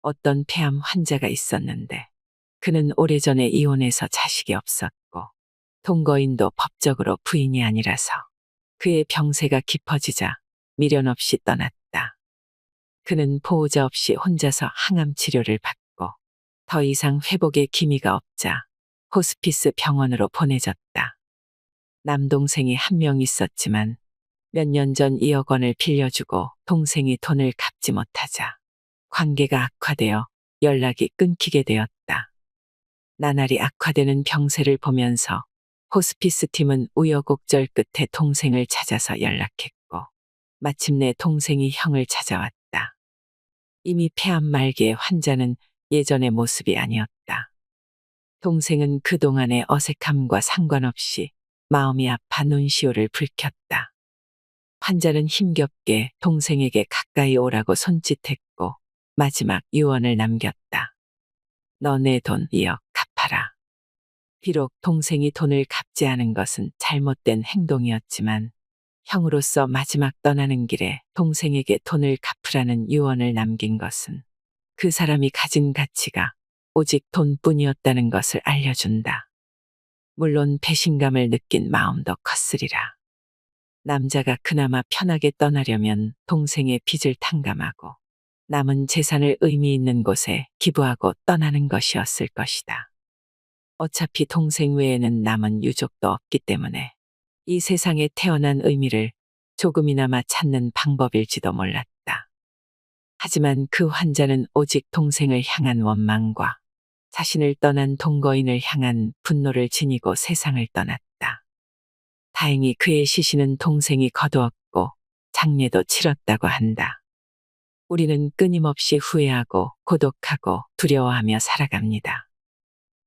어떤 폐암 환자가 있었는데 그는 오래전에 이혼해서 자식이 없었고 동거인도 법적으로 부인이 아니라서 그의 병세가 깊어지자 미련 없이 떠났다. 그는 보호자 없이 혼자서 항암 치료를 받고 더 이상 회복의 기미가 없자 호스피스 병원으로 보내졌다. 남동생이 한 명 있었지만 몇 년 전 2억 원을 빌려주고 동생이 돈을 갚지 못하자 관계가 악화되어 연락이 끊기게 되었다. 나날이 악화되는 병세를 보면서 호스피스 팀은 우여곡절 끝에 동생을 찾아서 연락했고 마침내 동생이 형을 찾아왔다. 이미 폐암 말기의 환자는 예전의 모습이 아니었다. 동생은 그동안의 어색함과 상관없이 마음이 아파 눈시울을 붉혔다. 환자는 힘겹게 동생에게 가까이 오라고 손짓했고 마지막 유언을 남겼다. 너 내 돈 2억 갚아라. 비록 동생이 돈을 갚지 않은 것은 잘못된 행동이었지만 형으로서 마지막 떠나는 길에 동생에게 돈을 갚으라는 유언을 남긴 것은 그 사람이 가진 가치가 오직 돈뿐이었다는 것을 알려준다. 물론 배신감을 느낀 마음도 컸으리라. 남자가 그나마 편하게 떠나려면 동생의 빚을 탕감하고 남은 재산을 의미 있는 곳에 기부하고 떠나는 것이었을 것이다. 어차피 동생 외에는 남은 유족도 없기 때문에 이 세상에 태어난 의미를 조금이나마 찾는 방법일지도 몰랐다. 하지만 그 환자는 오직 동생을 향한 원망과 자신을 떠난 동거인을 향한 분노를 지니고 세상을 떠났다. 다행히 그의 시신은 동생이 거두었고 장례도 치렀다고 한다. 우리는 끊임없이 후회하고 고독하고 두려워하며 살아갑니다.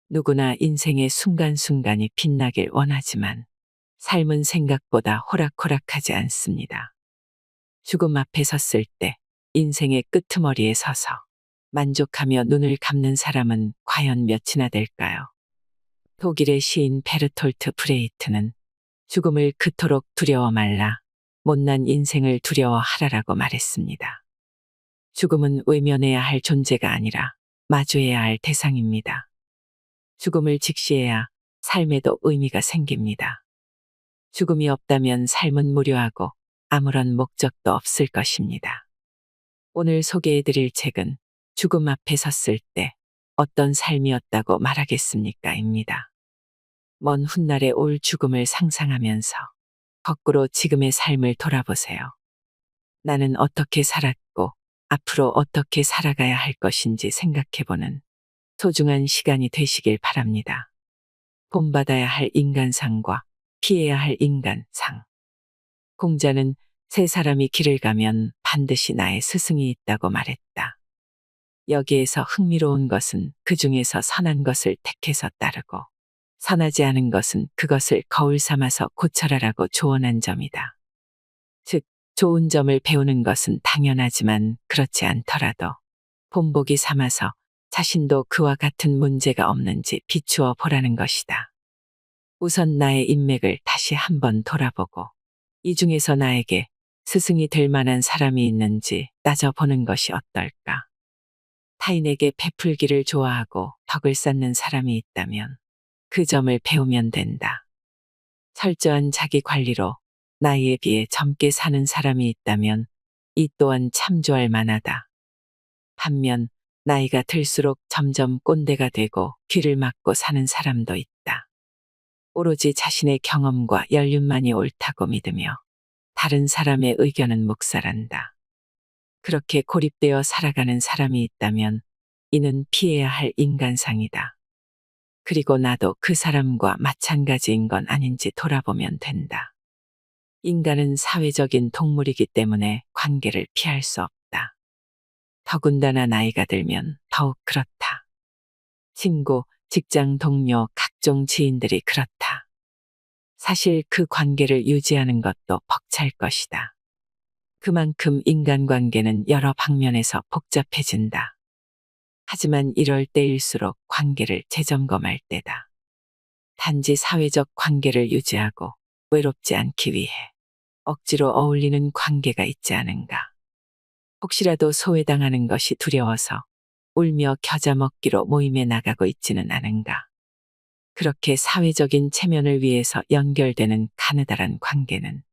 누구나 인생의 순간순간이 빛나길 원하지만 삶은 생각보다 호락호락하지 않습니다. 죽음 앞에 섰을 때 인생의 끄트머리에 서서 만족하며 눈을 감는 사람은 과연 몇이나 될까요? 독일의 시인 베르톨트 브레이트는 죽음을 그토록 두려워 말라 못난 인생을 두려워하라라고 말했습니다. 죽음은 외면해야 할 존재가 아니라 마주해야 할 대상입니다. 죽음을 직시해야 삶에도 의미가 생깁니다. 죽음이 없다면 삶은 무료하고 아무런 목적도 없을 것입니다. 오늘 소개해드릴 책은 죽음 앞에 섰을 때 어떤 삶이었다고 말하겠습니까?입니다. 먼 훗날에 올 죽음을 상상하면서 거꾸로 지금의 삶을 돌아보세요. 나는 어떻게 살았고 앞으로 어떻게 살아가야 할 것인지 생각해보는 소중한 시간이 되시길 바랍니다. 본받아야 할 인간상과 피해야 할 인간상. 공자는 세 사람이 길을 가면 반드시 나의 스승이 있다고 말했다. 여기에서 흥미로운 것은 그 중에서 선한 것을 택해서 따르고 선하지 않은 것은 그것을 거울 삼아서 고쳐라라고 조언한 점이다. 즉, 좋은 점을 배우는 것은 당연하지만 그렇지 않더라도 본보기 삼아서 자신도 그와 같은 문제가 없는지 비추어 보라는 것이다. 우선 나의 인맥을 다시 한번 돌아보고 이 중에서 나에게 스승이 될 만한 사람이 있는지 따져보는 것이 어떨까? 타인에게 베풀기를 좋아하고 덕을 쌓는 사람이 있다면 그 점을 배우면 된다. 철저한 자기 관리로 나이에 비해 젊게 사는 사람이 있다면 이 또한 참조할 만하다. 반면 나이가 들수록 점점 꼰대가 되고 귀를 막고 사는 사람도 있다. 오로지 자신의 경험과 연륜만이 옳다고 믿으며 다른 사람의 의견은 묵살한다. 그렇게 고립되어 살아가는 사람이 있다면 이는 피해야 할 인간상이다. 그리고 나도 그 사람과 마찬가지인 건 아닌지 돌아보면 된다. 인간은 사회적인 동물이기 때문에 관계를 피할 수 없다. 더군다나 나이가 들면 더욱 그렇다. 친구, 직장 동료, 각종 지인들이 그렇다. 사실 그 관계를 유지하는 것도 벅찰 것이다. 그만큼 인간관계는 여러 방면에서 복잡해진다. 하지만 이럴 때일수록 관계를 재점검할 때다. 단지 사회적 관계를 유지하고 외롭지 않기 위해 억지로 어울리는 관계가 있지 않은가. 혹시라도 소외당하는 것이 두려워서 울며 겨자 먹기로 모임에 나가고 있지는 않은가. 그렇게 사회적인 체면을 위해서 연결되는 가느다란 관계는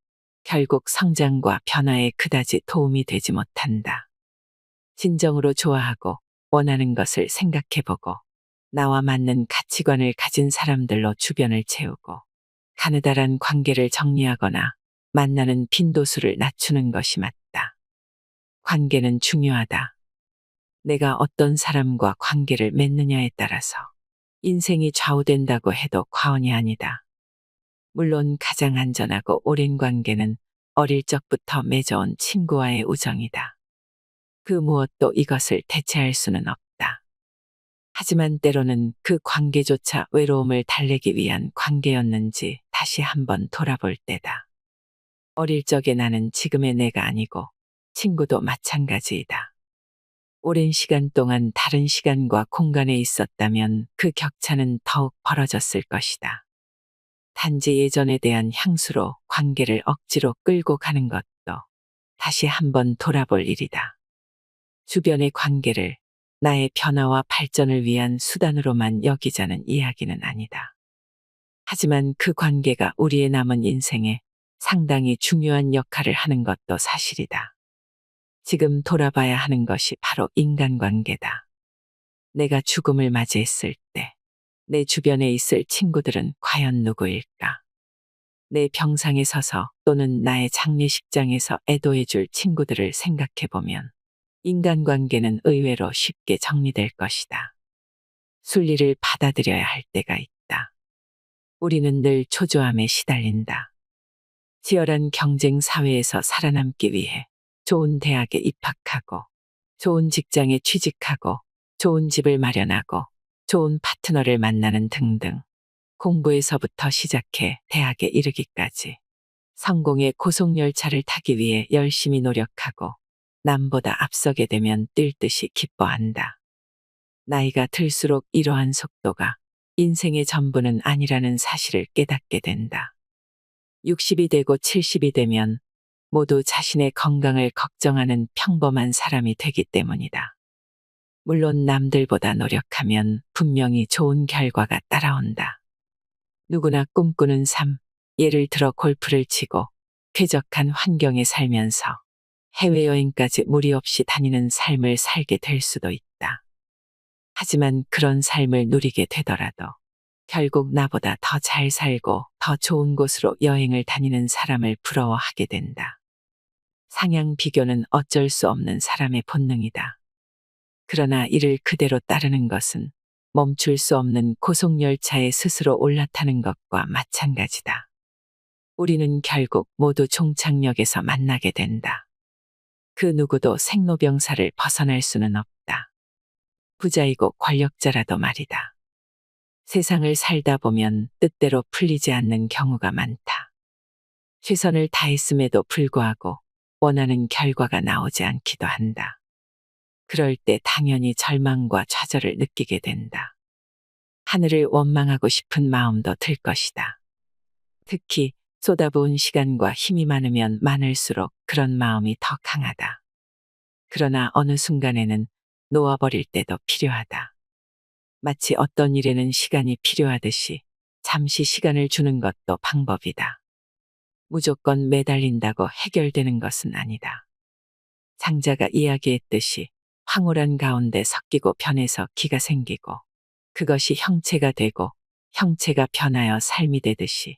결국 성장과 변화에 그다지 도움이 되지 못한다. 진정으로 좋아하고 원하는 것을 생각해보고 나와 맞는 가치관을 가진 사람들로 주변을 채우고 가느다란 관계를 정리하거나 만나는 빈도수를 낮추는 것이 맞다. 관계는 중요하다. 내가 어떤 사람과 관계를 맺느냐에 따라서 인생이 좌우된다고 해도 과언이 아니다. 물론 가장 안전하고 오랜 관계는 어릴 적부터 맺어온 친구와의 우정이다. 그 무엇도 이것을 대체할 수는 없다. 하지만 때로는 그 관계조차 외로움을 달래기 위한 관계였는지 다시 한번 돌아볼 때다. 어릴 적의 나는 지금의 내가 아니고 친구도 마찬가지이다. 오랜 시간 동안 다른 시간과 공간에 있었다면 그 격차는 더욱 벌어졌을 것이다. 단지 예전에 대한 향수로 관계를 억지로 끌고 가는 것도 다시 한번 돌아볼 일이다. 주변의 관계를 나의 변화와 발전을 위한 수단으로만 여기자는 이야기는 아니다. 하지만 그 관계가 우리의 남은 인생에 상당히 중요한 역할을 하는 것도 사실이다. 지금 돌아봐야 하는 것이 바로 인간관계다. 내가 죽음을 맞이했을 때 내 주변에 있을 친구들은 과연 누구일까? 내 병상에 서서 또는 나의 장례식장에서 애도해 줄 친구들을 생각해보면 인간관계는 의외로 쉽게 정리될 것이다. 순리를 받아들여야 할 때가 있다. 우리는 늘 초조함에 시달린다. 치열한 경쟁 사회에서 살아남기 위해 좋은 대학에 입학하고, 좋은 직장에 취직하고, 좋은 집을 마련하고, 좋은 파트너를 만나는 등등. 공부에서부터 시작해 대학에 이르기까지 성공의 고속열차를 타기 위해 열심히 노력하고 남보다 앞서게 되면 뛸 듯이 기뻐한다. 나이가 들수록 이러한 속도가 인생의 전부는 아니라는 사실을 깨닫게 된다. 60이 되고 70이 되면 모두 자신의 건강을 걱정하는 평범한 사람이 되기 때문이다. 물론 남들보다 노력하면 분명히 좋은 결과가 따라온다. 누구나 꿈꾸는 삶, 예를 들어 골프를 치고 쾌적한 환경에 살면서 해외여행까지 무리 없이 다니는 삶을 살게 될 수도 있다. 하지만 그런 삶을 누리게 되더라도 결국 나보다 더 잘 살고 더 좋은 곳으로 여행을 다니는 사람을 부러워하게 된다. 상향 비교는 어쩔 수 없는 사람의 본능이다. 그러나 이를 그대로 따르는 것은 멈출 수 없는 고속열차에 스스로 올라타는 것과 마찬가지다. 우리는 결국 모두 종착역에서 만나게 된다. 그 누구도 생로병사를 벗어날 수는 없다. 부자이고 권력자라도 말이다. 세상을 살다 보면 뜻대로 풀리지 않는 경우가 많다. 최선을 다했음에도 불구하고 원하는 결과가 나오지 않기도 한다. 그럴 때 당연히 절망과 좌절을 느끼게 된다. 하늘을 원망하고 싶은 마음도 들 것이다. 특히 쏟아부은 시간과 힘이 많으면 많을수록 그런 마음이 더 강하다. 그러나 어느 순간에는 놓아버릴 때도 필요하다. 마치 어떤 일에는 시간이 필요하듯이 잠시 시간을 주는 것도 방법이다. 무조건 매달린다고 해결되는 것은 아니다. 장자가 이야기했듯이 황홀한 가운데 섞이고 변해서 기가 생기고 그것이 형체가 되고 형체가 변하여 삶이 되듯이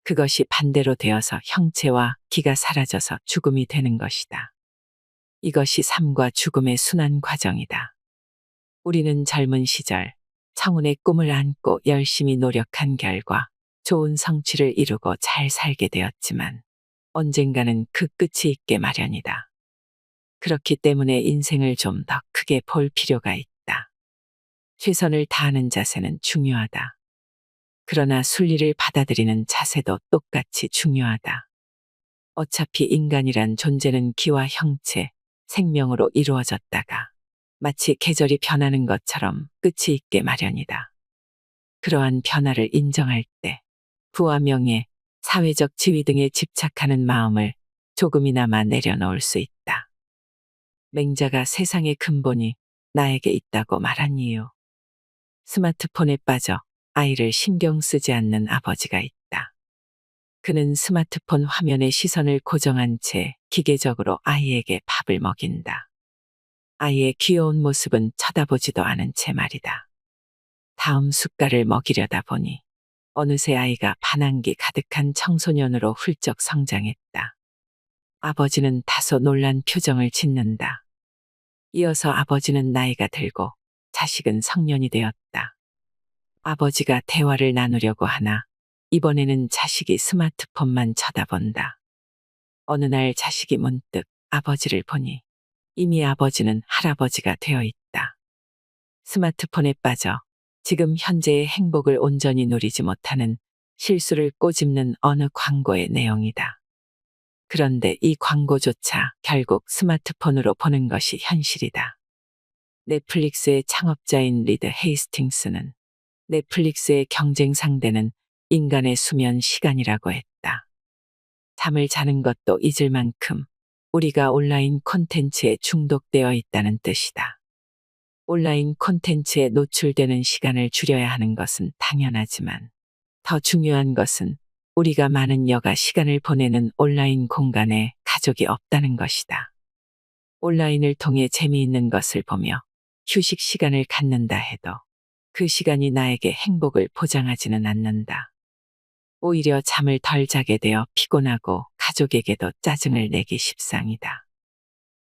그것이 반대로 되어서 형체와 기가 사라져서 죽음이 되는 것이다. 이것이 삶과 죽음의 순환 과정이다. 우리는 젊은 시절 청운의 꿈을 안고 열심히 노력한 결과 좋은 성취를 이루고 잘 살게 되었지만 언젠가는 그 끝이 있게 마련이다. 그렇기 때문에 인생을 좀 더 크게 볼 필요가 있다. 최선을 다하는 자세는 중요하다. 그러나 순리를 받아들이는 자세도 똑같이 중요하다. 어차피 인간이란 존재는 기와 형체, 생명으로 이루어졌다가 마치 계절이 변하는 것처럼 끝이 있게 마련이다. 그러한 변화를 인정할 때 부와 명예, 사회적 지위 등에 집착하는 마음을 조금이나마 내려놓을 수 있다. 맹자가 세상의 근본이 나에게 있다고 말한 이유. 스마트폰에 빠져 아이를 신경 쓰지 않는 아버지가 있다. 그는 스마트폰 화면에 시선을 고정한 채 기계적으로 아이에게 밥을 먹인다. 아이의 귀여운 모습은 쳐다보지도 않은 채 말이다. 다음 숟갈을 먹이려다 보니 어느새 아이가 반항기 가득한 청소년으로 훌쩍 성장했다. 아버지는 다소 놀란 표정을 짓는다. 이어서 아버지는 나이가 들고 자식은 성년이 되었다. 아버지가 대화를 나누려고 하나 이번에는 자식이 스마트폰만 쳐다본다. 어느 날 자식이 문득 아버지를 보니 이미 아버지는 할아버지가 되어 있다. 스마트폰에 빠져 지금 현재의 행복을 온전히 누리지 못하는 실수를 꼬집는 어느 광고의 내용이다. 그런데 이 광고조차 결국 스마트폰으로 보는 것이 현실이다. 넷플릭스의 창업자인 리드 헤이스팅스는 넷플릭스의 경쟁 상대는 인간의 수면 시간이라고 했다. 잠을 자는 것도 잊을 만큼 우리가 온라인 콘텐츠에 중독되어 있다는 뜻이다. 온라인 콘텐츠에 노출되는 시간을 줄여야 하는 것은 당연하지만 더 중요한 것은 우리가 많은 여가 시간을 보내는 온라인 공간에 가족이 없다는 것이다. 온라인을 통해 재미있는 것을 보며 휴식 시간을 갖는다 해도 그 시간이 나에게 행복을 보장하지는 않는다. 오히려 잠을 덜 자게 되어 피곤하고 가족에게도 짜증을 내기 십상이다.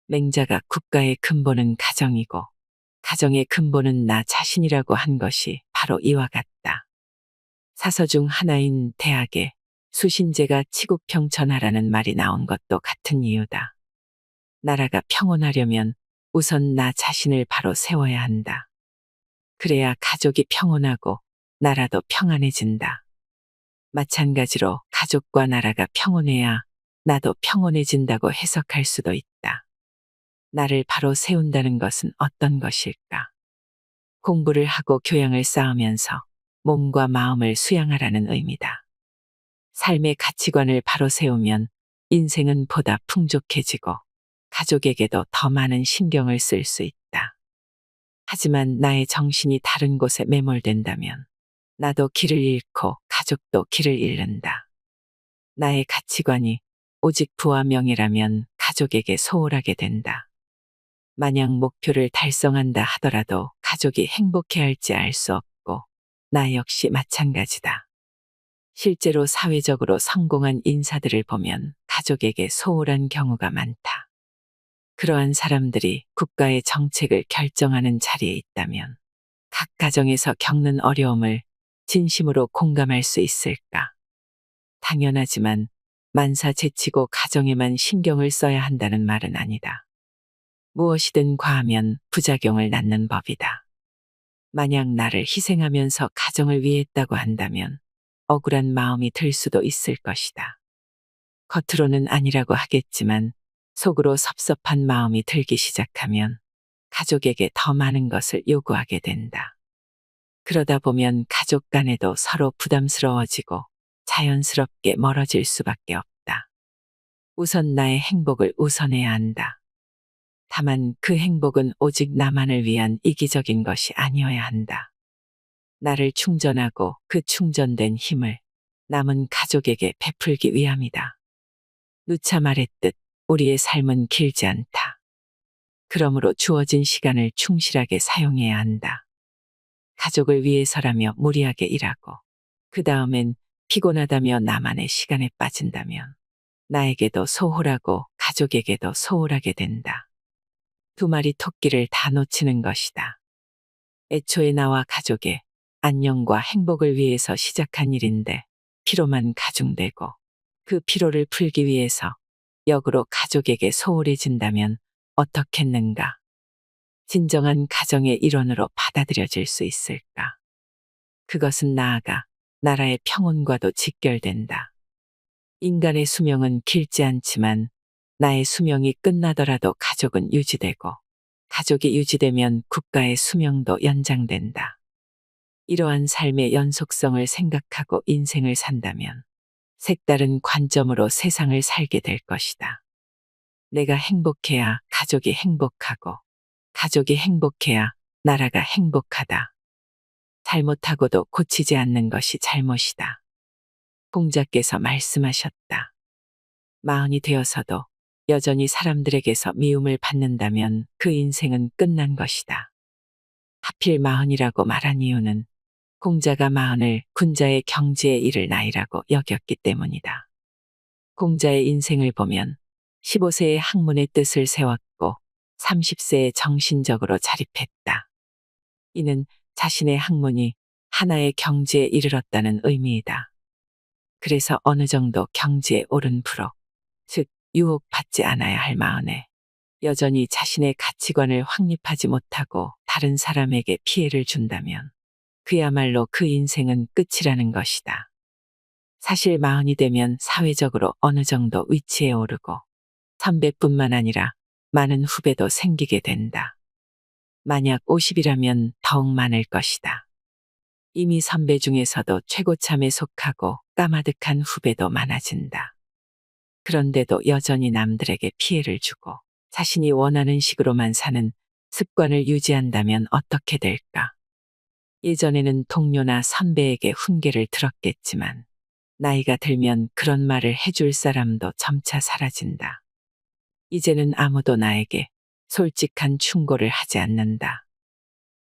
맹자가 국가의 근본은 가정이고 가정의 근본은 나 자신이라고 한 것이 바로 이와 같다. 사서 중 하나인 대학에 수신제가 치국평천하라는 말이 나온 것도 같은 이유다. 나라가 평온하려면 우선 나 자신을 바로 세워야 한다. 그래야 가족이 평온하고 나라도 평안해진다. 마찬가지로 가족과 나라가 평온해야 나도 평온해진다고 해석할 수도 있다. 나를 바로 세운다는 것은 어떤 것일까? 공부를 하고 교양을 쌓으면서 몸과 마음을 수양하라는 의미다. 삶의 가치관을 바로 세우면 인생은 보다 풍족해지고 가족에게도 더 많은 신경을 쓸 수 있다. 하지만 나의 정신이 다른 곳에 매몰된다면 나도 길을 잃고 가족도 길을 잃는다. 나의 가치관이 오직 부와 명예라면 가족에게 소홀하게 된다. 만약 목표를 달성한다 하더라도 가족이 행복해할지 알 수 없고 나 역시 마찬가지다. 실제로 사회적으로 성공한 인사들을 보면 가족에게 소홀한 경우가 많다. 그러한 사람들이 국가의 정책을 결정하는 자리에 있다면 각 가정에서 겪는 어려움을 진심으로 공감할 수 있을까? 당연하지만 만사 제치고 가정에만 신경을 써야 한다는 말은 아니다. 무엇이든 과하면 부작용을 낳는 법이다. 만약 나를 희생하면서 가정을 위했다고 한다면 억울한 마음이 들 수도 있을 것이다. 겉으로는 아니라고 하겠지만 속으로 섭섭한 마음이 들기 시작하면 가족에게 더 많은 것을 요구하게 된다. 그러다 보면 가족 간에도 서로 부담스러워지고 자연스럽게 멀어질 수밖에 없다. 우선 나의 행복을 우선해야 한다. 다만 그 행복은 오직 나만을 위한 이기적인 것이 아니어야 한다. 나를 충전하고 그 충전된 힘을 남은 가족에게 베풀기 위함이다. 누차 말했듯 우리의 삶은 길지 않다. 그러므로 주어진 시간을 충실하게 사용해야 한다. 가족을 위해서라며 무리하게 일하고 그 다음엔 피곤하다며 나만의 시간에 빠진다면 나에게도 소홀하고 가족에게도 소홀하게 된다. 두 마리 토끼를 다 놓치는 것이다. 애초에 나와 가족의 안녕과 행복을 위해서 시작한 일인데 피로만 가중되고 그 피로를 풀기 위해서 역으로 가족에게 소홀해진다면 어떻겠는가? 진정한 가정의 일원으로 받아들여질 수 있을까? 그것은 나아가 나라의 평온과도 직결된다. 인간의 수명은 길지 않지만 나의 수명이 끝나더라도 가족은 유지되고 가족이 유지되면 국가의 수명도 연장된다. 이러한 삶의 연속성을 생각하고 인생을 산다면 색다른 관점으로 세상을 살게 될 것이다. 내가 행복해야 가족이 행복하고 가족이 행복해야 나라가 행복하다. 잘못하고도 고치지 않는 것이 잘못이다. 공자께서 말씀하셨다. 마흔이 되어서도 여전히 사람들에게서 미움을 받는다면 그 인생은 끝난 것이다. 하필 마흔이라고 말한 이유는 공자가 마흔을 군자의 경지에 이를 나이라고 여겼기 때문이다. 공자의 인생을 보면 15세에 학문의 뜻을 세웠고 30세에 정신적으로 자립했다. 이는 자신의 학문이 하나의 경지에 이르렀다는 의미이다. 그래서 어느 정도 경지에 오른 프로, 즉 유혹받지 않아야 할 마흔에 여전히 자신의 가치관을 확립하지 못하고 다른 사람에게 피해를 준다면 그야말로 그 인생은 끝이라는 것이다. 사실 마흔이 되면 사회적으로 어느 정도 위치에 오르고 선배뿐만 아니라 많은 후배도 생기게 된다. 만약 50이라면 더욱 많을 것이다. 이미 선배 중에서도 최고참에 속하고 까마득한 후배도 많아진다. 그런데도 여전히 남들에게 피해를 주고 자신이 원하는 식으로만 사는 습관을 유지한다면 어떻게 될까? 예전에는 동료나 선배에게 훈계를 들었겠지만 나이가 들면 그런 말을 해줄 사람도 점차 사라진다. 이제는 아무도 나에게 솔직한 충고를 하지 않는다.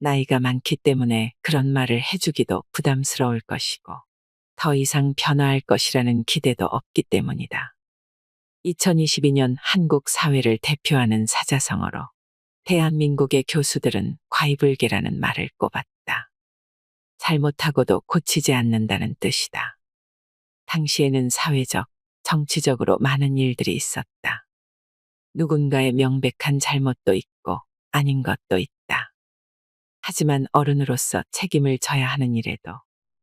나이가 많기 때문에 그런 말을 해주기도 부담스러울 것이고 더 이상 변화할 것이라는 기대도 없기 때문이다. 2022년 한국 사회를 대표하는 사자성어로 대한민국의 교수들은 과이불개라는 말을 꼽았다. 잘못하고도 고치지 않는다는 뜻이다. 당시에는 사회적, 정치적으로 많은 일들이 있었다. 누군가의 명백한 잘못도 있고 아닌 것도 있다. 하지만 어른으로서 책임을 져야 하는 일에도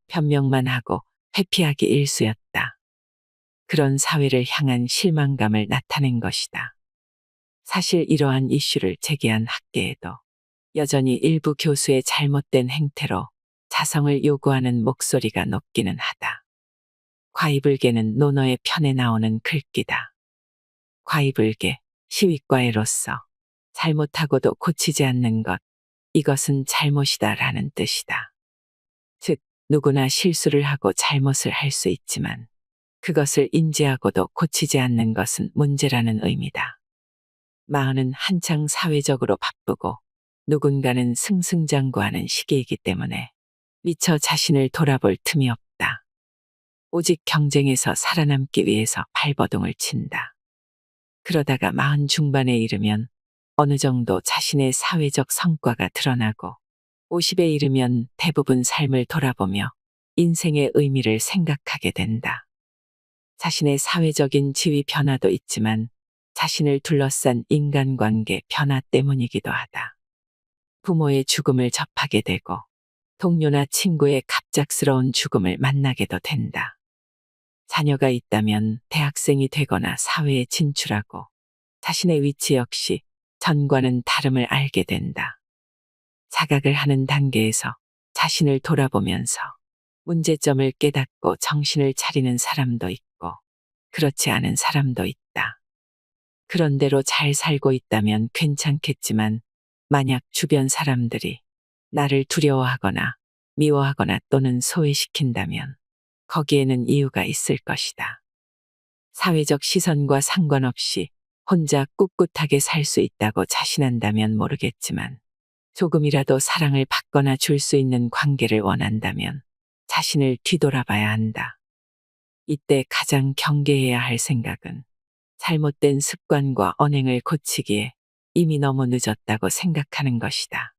변명만 하고 회피하기 일쑤였다. 그런 사회를 향한 실망감을 나타낸 것이다. 사실 이러한 이슈를 제기한 학계에도 여전히 일부 교수의 잘못된 행태로 자성을 요구하는 목소리가 높기는 하다. 과이불개는 논어의 편에 나오는 글귀다. 과이불개, 시윗과애로서 잘못하고도 고치지 않는 것, 이것은 잘못이다 라는 뜻이다. 즉, 누구나 실수를 하고 잘못을 할 수 있지만 그것을 인지하고도 고치지 않는 것은 문제라는 의미다. 마흔은 한창 사회적으로 바쁘고 누군가는 승승장구하는 시기이기 때문에 미처 자신을 돌아볼 틈이 없다. 오직 경쟁에서 살아남기 위해서 발버둥을 친다. 그러다가 마흔 중반에 이르면 어느 정도 자신의 사회적 성과가 드러나고 50에 이르면 대부분 삶을 돌아보며 인생의 의미를 생각하게 된다. 자신의 사회적인 지위 변화도 있지만 자신을 둘러싼 인간관계 변화 때문이기도 하다. 부모의 죽음을 접하게 되고 동료나 친구의 갑작스러운 죽음을 만나게도 된다. 자녀가 있다면 대학생이 되거나 사회에 진출하고 자신의 위치 역시 전과는 다름을 알게 된다. 자각을 하는 단계에서 자신을 돌아보면서 문제점을 깨닫고 정신을 차리는 사람도 있고 그렇지 않은 사람도 있다. 그런대로 잘 살고 있다면 괜찮겠지만 만약 주변 사람들이 나를 두려워하거나 미워하거나 또는 소외시킨다면 거기에는 이유가 있을 것이다. 사회적 시선과 상관없이 혼자 꿋꿋하게 살 수 있다고 자신한다면 모르겠지만 조금이라도 사랑을 받거나 줄 수 있는 관계를 원한다면 자신을 뒤돌아봐야 한다. 이때 가장 경계해야 할 생각은 잘못된 습관과 언행을 고치기에 이미 너무 늦었다고 생각하는 것이다.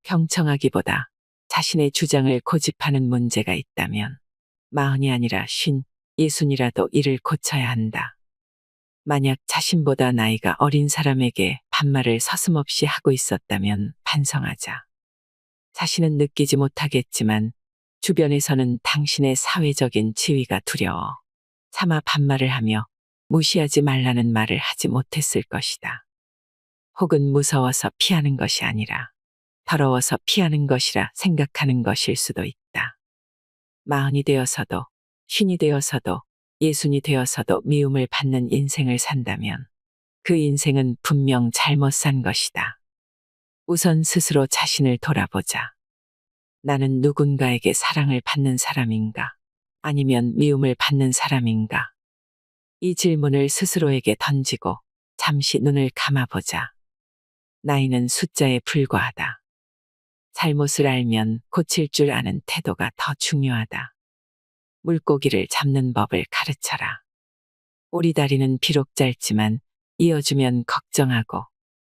경청하기보다 자신의 주장을 고집하는 문제가 있다면 마흔이 아니라 50, 60이라도 이를 고쳐야 한다. 만약 자신보다 나이가 어린 사람에게 반말을 서슴없이 하고 있었다면 반성하자. 자신은 느끼지 못하겠지만 주변에서는 당신의 사회적인 지위가 두려워 차마 반말을 하며 무시하지 말라는 말을 하지 못했을 것이다. 혹은 무서워서 피하는 것이 아니라 더러워서 피하는 것이라 생각하는 것일 수도 있다. 마흔이 되어서도, 50이 되어서도, 60이 되어서도 미움을 받는 인생을 산다면 그 인생은 분명 잘못 산 것이다. 우선 스스로 자신을 돌아보자. 나는 누군가에게 사랑을 받는 사람인가? 아니면 미움을 받는 사람인가? 이 질문을 스스로에게 던지고 잠시 눈을 감아보자. 나이는 숫자에 불과하다. 잘못을 알면 고칠 줄 아는 태도가 더 중요하다. 물고기를 잡는 법을 가르쳐라. 오리다리는 비록 짧지만 이어주면 걱정하고,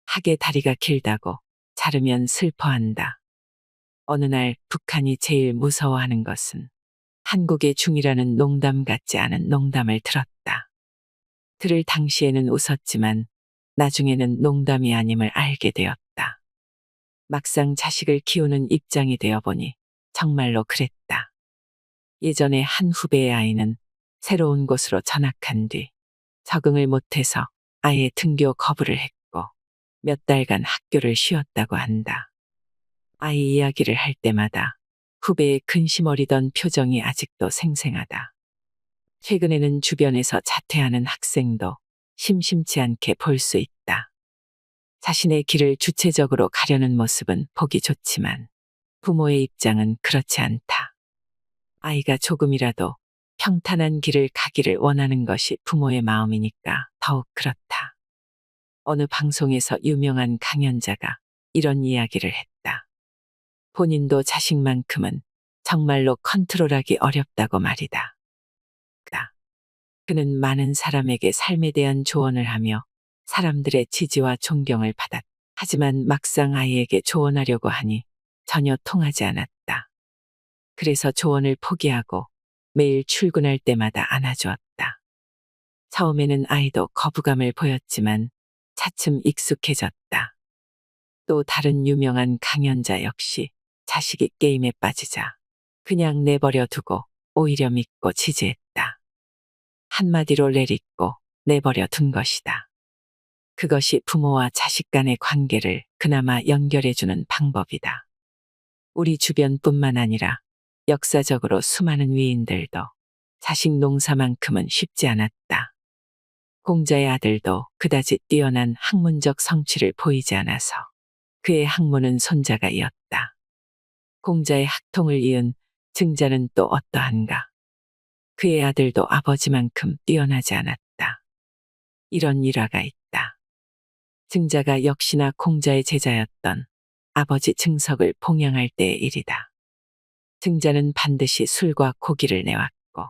학의 다리가 길다고 자르면 슬퍼한다. 어느 날 북한이 제일 무서워하는 것은 한국의 중이라는 농담 같지 않은 농담을 들었다. 들을 당시에는 웃었지만 나중에는 농담이 아님을 알게 되었다. 막상 자식을 키우는 입장이 되어보니 정말로 그랬다. 예전에 한 후배의 아이는 새로운 곳으로 전학한 뒤 적응을 못해서 아예 등교 거부를 했고 몇 달간 학교를 쉬었다고 한다. 아이 이야기를 할 때마다 후배의 근심 어리던 표정이 아직도 생생하다. 최근에는 주변에서 자퇴하는 학생도 심심치 않게 볼 수 있다. 자신의 길을 주체적으로 가려는 모습은 보기 좋지만 부모의 입장은 그렇지 않다. 아이가 조금이라도 평탄한 길을 가기를 원하는 것이 부모의 마음이니까 더욱 그렇다. 어느 방송에서 유명한 강연자가 이런 이야기를 했다. 본인도 자식만큼은 정말로 컨트롤하기 어렵다고 말이다. 그는 많은 사람에게 삶에 대한 조언을 하며 사람들의 지지와 존경을 받았다. 하지만 막상 아이에게 조언하려고 하니 전혀 통하지 않았다. 그래서 조언을 포기하고 매일 출근할 때마다 안아주었다. 처음에는 아이도 거부감을 보였지만 차츰 익숙해졌다. 또 다른 유명한 강연자 역시 자식이 게임에 빠지자 그냥 내버려 두고 오히려 믿고 지지했다. 한마디로 내딛고 내버려 둔 것이다. 그것이 부모와 자식 간의 관계를 그나마 연결해주는 방법이다. 우리 주변뿐만 아니라 역사적으로 수많은 위인들도 자식 농사만큼은 쉽지 않았다. 공자의 아들도 그다지 뛰어난 학문적 성취를 보이지 않아서 그의 학문은 손자가 이었다. 공자의 학통을 이은 증자는 또 어떠한가? 그의 아들도 아버지만큼 뛰어나지 않았다. 이런 일화가 있다. 증자가 역시나 공자의 제자였던 아버지 증석을 봉양할 때의 일이다. 증자는 반드시 술과 고기를 내왔고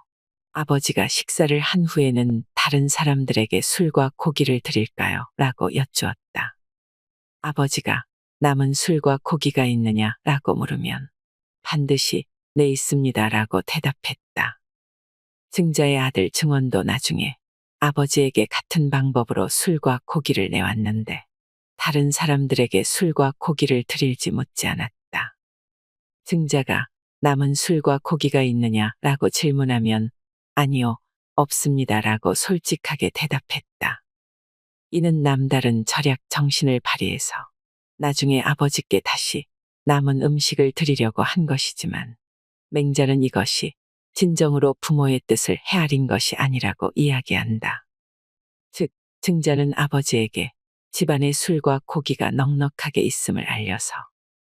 아버지가 식사를 한 후에는 다른 사람들에게 술과 고기를 드릴까요? 라고 여쭈었다. 아버지가 남은 술과 고기가 있느냐? 라고 물으면 반드시 네 있습니다. 라고 대답했다. 증자의 아들 증원도 나중에 아버지에게 같은 방법으로 술과 고기를 내왔는데 다른 사람들에게 술과 고기를 드릴지 묻지 않았다. 증자가 남은 술과 고기가 있느냐라고 질문하면 아니요, 없습니다라고 솔직하게 대답했다. 이는 남다른 절약 정신을 발휘해서 나중에 아버지께 다시 남은 음식을 드리려고 한 것이지만 맹자는 이것이 진정으로 부모의 뜻을 헤아린 것이 아니라고 이야기한다. 즉, 증자는 아버지에게 집안에 술과 고기가 넉넉하게 있음을 알려서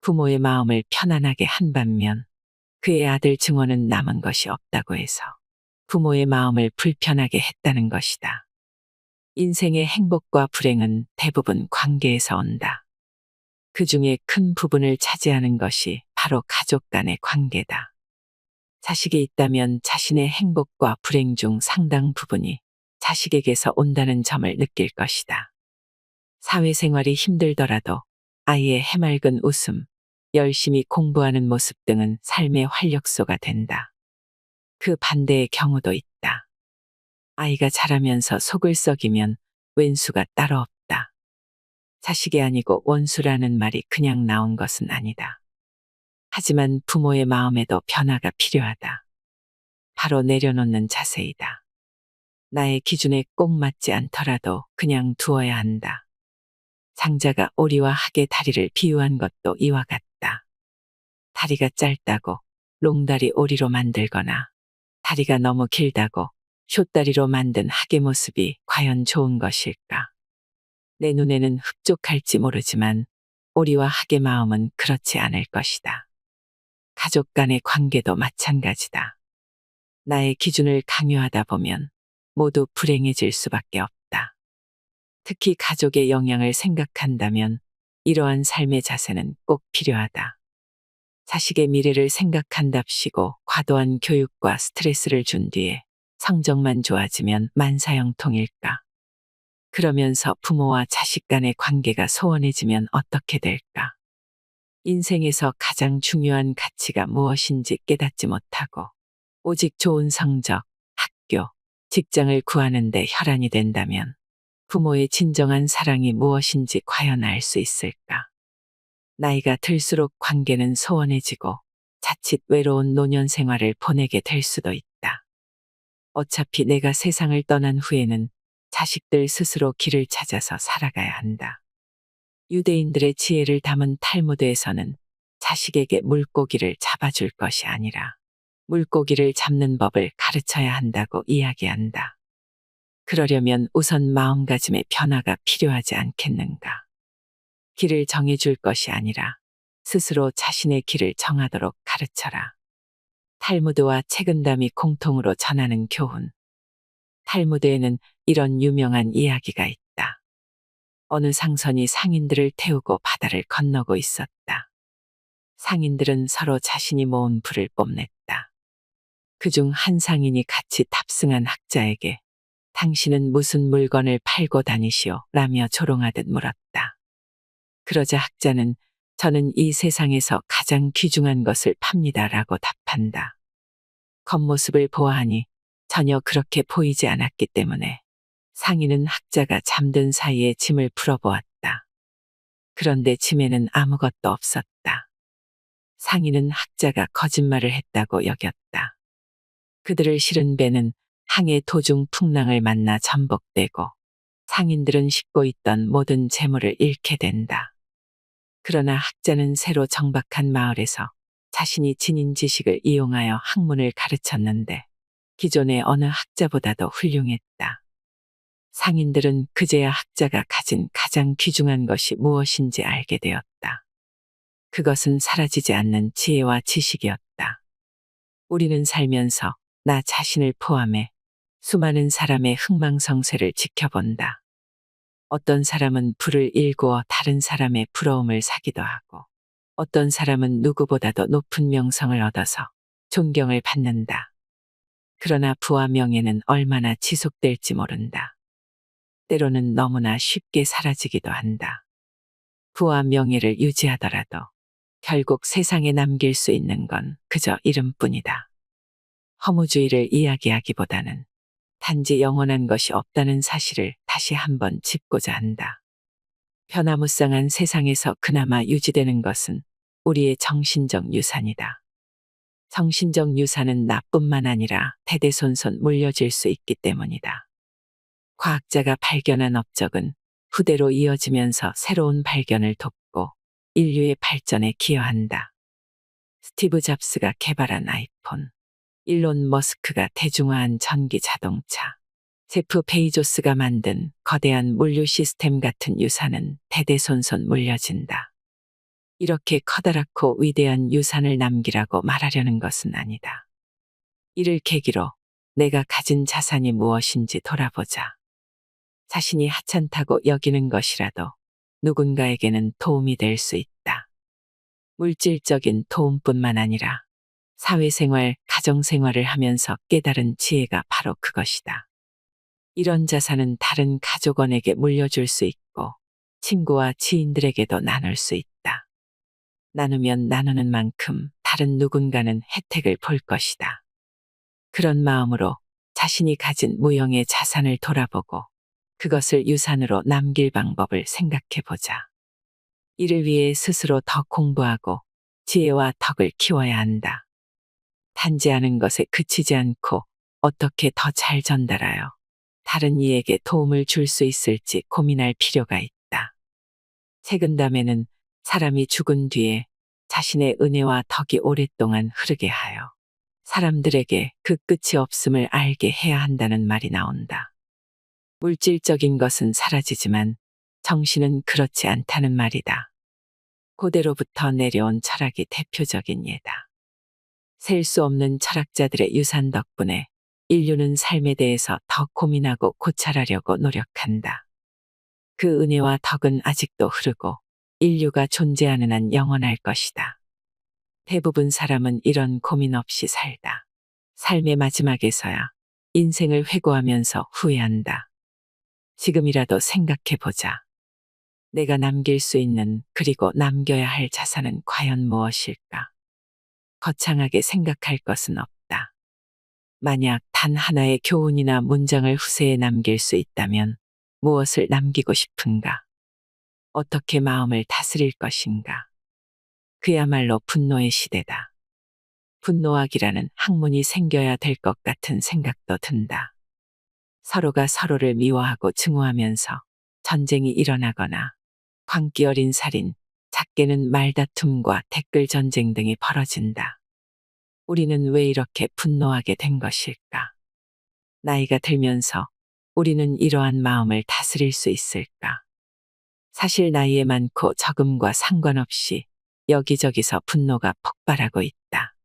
부모의 마음을 편안하게 한 반면 그의 아들 증원은 남은 것이 없다고 해서 부모의 마음을 불편하게 했다는 것이다. 인생의 행복과 불행은 대부분 관계에서 온다. 그 중에 큰 부분을 차지하는 것이 바로 가족 간의 관계다. 자식이 있다면 자신의 행복과 불행 중 상당 부분이 자식에게서 온다는 점을 느낄 것이다. 사회생활이 힘들더라도 아이의 해맑은 웃음, 열심히 공부하는 모습 등은 삶의 활력소가 된다. 그 반대의 경우도 있다. 아이가 자라면서 속을 썩이면 왼수가 따로 없다. 자식이 아니고 원수라는 말이 그냥 나온 것은 아니다. 하지만 부모의 마음에도 변화가 필요하다. 바로 내려놓는 자세이다. 나의 기준에 꼭 맞지 않더라도 그냥 두어야 한다. 장자가 오리와 학의 다리를 비유한 것도 이와 같다. 다리가 짧다고 롱다리 오리로 만들거나 다리가 너무 길다고 숏다리로 만든 학의 모습이 과연 좋은 것일까? 내 눈에는 흡족할지 모르지만 오리와 학의 마음은 그렇지 않을 것이다. 가족 간의 관계도 마찬가지다. 나의 기준을 강요하다 보면 모두 불행해질 수밖에 없다. 특히 가족의 영향을 생각한다면 이러한 삶의 자세는 꼭 필요하다. 자식의 미래를 생각한답시고 과도한 교육과 스트레스를 준 뒤에 성적만 좋아지면 만사형통일까? 그러면서 부모와 자식 간의 관계가 소원해지면 어떻게 될까? 인생에서 가장 중요한 가치가 무엇인지 깨닫지 못하고 오직 좋은 성적, 학교, 직장을 구하는 데 혈안이 된다면 부모의 진정한 사랑이 무엇인지 과연 알 수 있을까? 나이가 들수록 관계는 소원해지고 자칫 외로운 노년 생활을 보내게 될 수도 있다. 어차피 내가 세상을 떠난 후에는 자식들 스스로 길을 찾아서 살아가야 한다. 유대인들의 지혜를 담은 탈무드에서는 자식에게 물고기를 잡아줄 것이 아니라 물고기를 잡는 법을 가르쳐야 한다고 이야기한다. 그러려면 우선 마음가짐의 변화가 필요하지 않겠는가? 길을 정해줄 것이 아니라 스스로 자신의 길을 정하도록 가르쳐라. 탈무드와 책은담이 공통으로 전하는 교훈. 탈무드에는 이런 유명한 이야기가 있다. 어느 상선이 상인들을 태우고 바다를 건너고 있었다. 상인들은 서로 자신이 모은 부를 뽐냈다. 그중 한 상인이 같이 탑승한 학자에게 당신은 무슨 물건을 팔고 다니시오? 라며 조롱하듯 물었다. 그러자 학자는 저는 이 세상에서 가장 귀중한 것을 팝니다 라고 답한다. 겉모습을 보아하니 전혀 그렇게 보이지 않았기 때문에 상인은 학자가 잠든 사이에 짐을 풀어보았다. 그런데 짐에는 아무것도 없었다. 상인은 학자가 거짓말을 했다고 여겼다. 그들을 실은 배는 항해 도중 풍랑을 만나 전복되고 상인들은 싣고 있던 모든 재물을 잃게 된다. 그러나 학자는 새로 정박한 마을에서 자신이 지닌 지식을 이용하여 학문을 가르쳤는데 기존의 어느 학자보다도 훌륭했다. 상인들은 그제야 학자가 가진 가장 귀중한 것이 무엇인지 알게 되었다. 그것은 사라지지 않는 지혜와 지식이었다. 우리는 살면서 나 자신을 포함해 수많은 사람의 흥망성쇠를 지켜본다. 어떤 사람은 부를 일구어 다른 사람의 부러움을 사기도 하고 어떤 사람은 누구보다도 높은 명성을 얻어서 존경을 받는다. 그러나 부와 명예는 얼마나 지속될지 모른다. 때로는 너무나 쉽게 사라지기도 한다. 부와 명예를 유지하더라도 결국 세상에 남길 수 있는 건 그저 이름뿐이다. 허무주의를 이야기하기보다는 단지 영원한 것이 없다는 사실을 다시 한번 짚고자 한다. 변화무쌍한 세상에서 그나마 유지되는 것은 우리의 정신적 유산이다. 정신적 유산은 나뿐만 아니라 대대손손 물려질 수 있기 때문이다. 과학자가 발견한 업적은 후대로 이어지면서 새로운 발견을 돕고 인류의 발전에 기여한다. 스티브 잡스가 개발한 아이폰, 일론 머스크가 대중화한 전기 자동차, 제프 베이조스가 만든 거대한 물류 시스템 같은 유산은 대대손손 물려진다. 이렇게 커다랗고 위대한 유산을 남기라고 말하려는 것은 아니다. 이를 계기로 내가 가진 자산이 무엇인지 돌아보자. 자신이 하찮다고 여기는 것이라도 누군가에게는 도움이 될 수 있다. 물질적인 도움뿐만 아니라 사회생활, 가정생활을 하면서 깨달은 지혜가 바로 그것이다. 이런 자산은 다른 가족원에게 물려줄 수 있고 친구와 지인들에게도 나눌 수 있다. 나누면 나누는 만큼 다른 누군가는 혜택을 볼 것이다. 그런 마음으로 자신이 가진 무형의 자산을 돌아보고 그것을 유산으로 남길 방법을 생각해 보자. 이를 위해 스스로 더 공부하고 지혜와 덕을 키워야 한다. 단지 아는 것에 그치지 않고 어떻게 더 잘 전달하여 다른 이에게 도움을 줄 수 있을지 고민할 필요가 있다. 책은담에는 사람이 죽은 뒤에 자신의 은혜와 덕이 오랫동안 흐르게 하여 사람들에게 그 끝이 없음을 알게 해야 한다는 말이 나온다. 물질적인 것은 사라지지만 정신은 그렇지 않다는 말이다. 고대로부터 내려온 철학이 대표적인 예다. 셀 수 없는 철학자들의 유산 덕분에 인류는 삶에 대해서 더 고민하고 고찰하려고 노력한다. 그 은혜와 덕은 아직도 흐르고 인류가 존재하는 한 영원할 것이다. 대부분 사람은 이런 고민 없이 살다. 삶의 마지막에서야 인생을 회고하면서 후회한다. 지금이라도 생각해보자. 내가 남길 수 있는 그리고 남겨야 할 자산은 과연 무엇일까? 거창하게 생각할 것은 없다. 만약 단 하나의 교훈이나 문장을 후세에 남길 수 있다면 무엇을 남기고 싶은가? 어떻게 마음을 다스릴 것인가? 그야말로 분노의 시대다. 분노하기라는 학문이 생겨야 될 것 같은 생각도 든다. 서로가 서로를 미워하고 증오하면서 전쟁이 일어나거나 광기 어린 살인, 작게는 말다툼과 댓글 전쟁 등이 벌어진다. 우리는 왜 이렇게 분노하게 된 것일까? 나이가 들면서 우리는 이러한 마음을 다스릴 수 있을까? 사실 나이에 많고 적음과 상관없이 여기저기서 분노가 폭발하고 있다.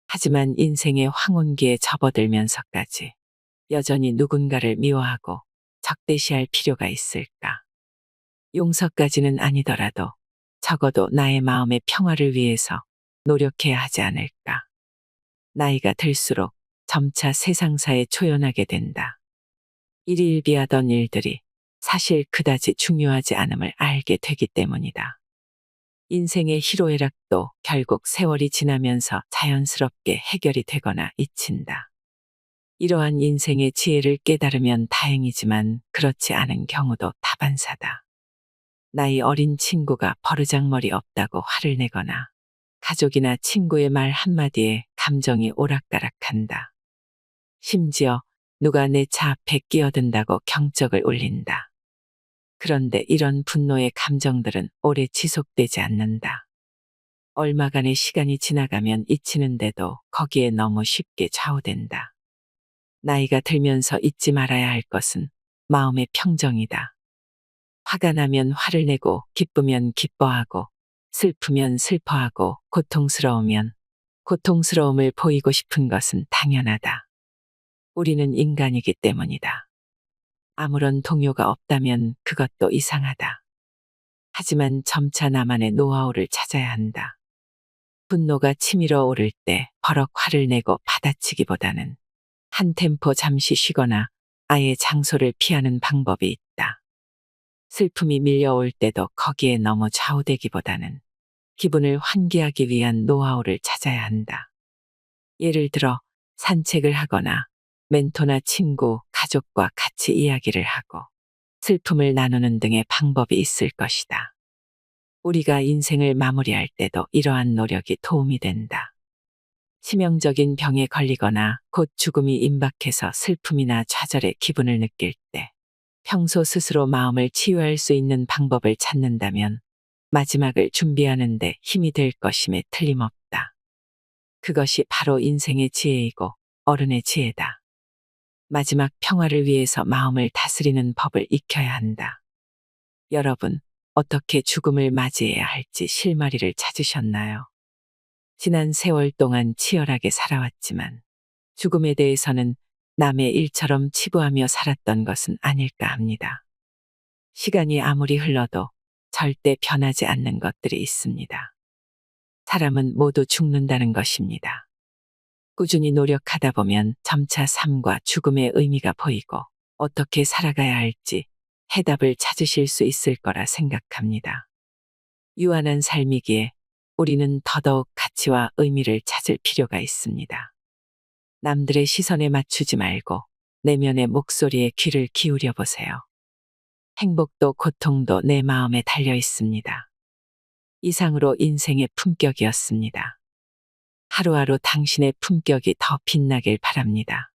하지만 인생의 황혼기에 접어들면서까지 여전히 누군가를 미워하고 적대시할 필요가 있을까? 용서까지는 아니더라도 적어도 나의 마음의 평화를 위해서 노력해야 하지 않을까? 나이가 들수록 점차 세상사에 초연하게 된다. 일희일비하던 일들이 사실 그다지 중요하지 않음을 알게 되기 때문이다. 인생의 희로애락도 결국 세월이 지나면서 자연스럽게 해결이 되거나 잊힌다. 이러한 인생의 지혜를 깨달으면 다행이지만 그렇지 않은 경우도 다반사다. 나이 어린 친구가 버르장머리 없다고 화를 내거나 가족이나 친구의 말 한마디에 감정이 오락가락한다. 심지어 누가 내 차 앞에 끼어든다고 경적을 울린다. 그런데 이런 분노의 감정들은 오래 지속되지 않는다. 얼마간의 시간이 지나가면 잊히는데도 거기에 너무 쉽게 좌우된다. 나이가 들면서 잊지 말아야 할 것은 마음의 평정이다. 화가 나면 화를 내고 기쁘면 기뻐하고 슬프면 슬퍼하고 고통스러우면 고통스러움을 보이고 싶은 것은 당연하다. 우리는 인간이기 때문이다. 아무런 동요가 없다면 그것도 이상하다. 하지만 점차 나만의 노하우를 찾아야 한다. 분노가 치밀어 오를 때 버럭 화를 내고 받아치기보다는 한 템포 잠시 쉬거나 아예 장소를 피하는 방법이 있다. 슬픔이 밀려올 때도 거기에 너무 좌우되기보다는 기분을 환기하기 위한 노하우를 찾아야 한다. 예를 들어 산책을 하거나 멘토나 친구, 가족과 같이 이야기를 하고 슬픔을 나누는 등의 방법이 있을 것이다. 우리가 인생을 마무리할 때도 이러한 노력이 도움이 된다. 치명적인 병에 걸리거나 곧 죽음이 임박해서 슬픔이나 좌절의 기분을 느낄 때 평소 스스로 마음을 치유할 수 있는 방법을 찾는다면 마지막을 준비하는 데 힘이 될 것임에 틀림없다. 그것이 바로 인생의 지혜이고 어른의 지혜다. 마지막 평화를 위해서 마음을 다스리는 법을 익혀야 한다. 여러분, 어떻게 죽음을 맞이해야 할지 실마리를 찾으셨나요? 지난 세월 동안 치열하게 살아왔지만 죽음에 대해서는 남의 일처럼 치부하며 살았던 것은 아닐까 합니다. 시간이 아무리 흘러도 절대 변하지 않는 것들이 있습니다. 사람은 모두 죽는다는 것입니다. 꾸준히 노력하다 보면 점차 삶과 죽음의 의미가 보이고 어떻게 살아가야 할지 해답을 찾으실 수 있을 거라 생각합니다. 유한한 삶이기에 우리는 더더욱 가치와 의미를 찾을 필요가 있습니다. 남들의 시선에 맞추지 말고 내면의 목소리에 귀를 기울여 보세요. 행복도 고통도 내 마음에 달려 있습니다. 이상으로 인생의 품격이었습니다. 하루하루 당신의 품격이 더 빛나길 바랍니다.